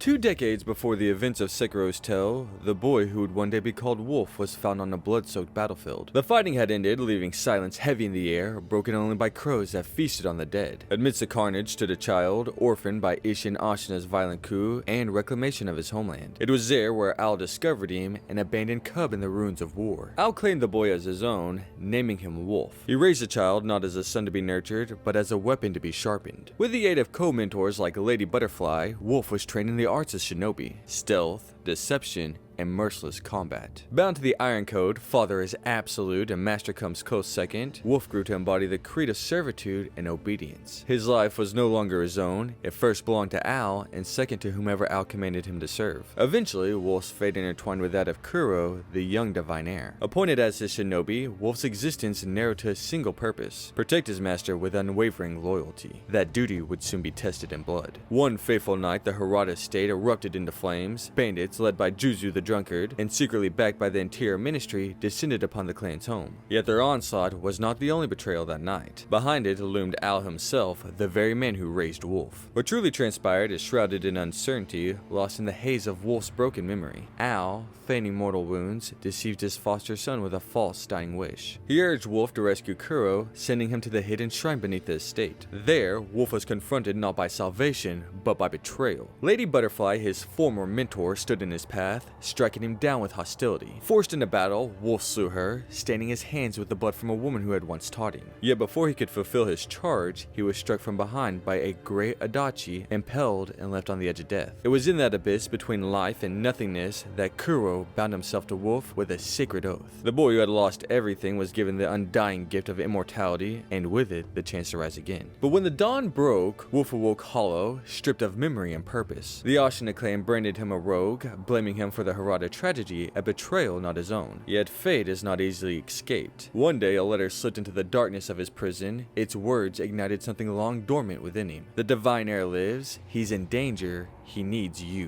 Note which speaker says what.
Speaker 1: 2 decades before the events of Sekiro's tale, the boy who would one day be called Wolf was found on a blood-soaked battlefield. The fighting had ended, leaving silence heavy in the air, broken only by crows that feasted on the dead. Amidst the carnage stood a child, orphaned by Isshin Ashina's violent coup and reclamation of his homeland. It was there where Al discovered him, an abandoned cub in the ruins of war. Al claimed the boy as his own, naming him Wolf. He raised the child not as a son to be nurtured, but as a weapon to be sharpened. With the aid of co-mentors like Lady Butterfly, Wolf was trained in the arts of Shinobi, stealth, deception, and merciless combat. Bound to the Iron Code, father is absolute and master comes close second, Wolf grew to embody the creed of servitude and obedience. His life was no longer his own, it first belonged to Al and second to whomever Al commanded him to serve. Eventually, Wolf's fate intertwined with that of Kuro, the young Divine Heir. Appointed as his Shinobi, Wolf's existence narrowed to a single purpose: protect his master with unwavering loyalty. That duty would soon be tested in blood. One fateful night, the Hirata Estate erupted into flames. Bandits, led by Juzou the Drunkard, and secretly backed by the Interior Ministry, descended upon the clan's home. Yet their onslaught was not the only betrayal that night. Behind it loomed Al himself, the very man who raised Wolf. What truly transpired is shrouded in uncertainty, lost in the haze of Wolf's broken memory. Al, feigning mortal wounds, deceived his foster son with a false dying wish. He urged Wolf to rescue Kuro, sending him to the hidden shrine beneath the estate. There, Wolf was confronted not by salvation, but by betrayal. Lady Butterfly, his former mentor, stood in his path, striking him down with hostility. Forced into battle, Wolf slew her, staining his hands with the blood from a woman who had once taught him. Yet before he could fulfill his charge, he was struck from behind by a great Odachi, impelled and left on the edge of death. It was in that abyss between life and nothingness that Kuro bound himself to Wolf with a sacred oath. The boy who had lost everything was given the undying gift of immortality, and with it, the chance to rise again. But when the dawn broke, Wolf awoke hollow, stripped of memory and purpose. The Ashina clan branded him a rogue, blaming him for the Hirata tragedy, a betrayal not his own. Yet fate is not easily escaped. One day, a letter slipped into the darkness of his prison. Its words ignited something long dormant within him. The Divine Heir lives, he's in danger, he needs you.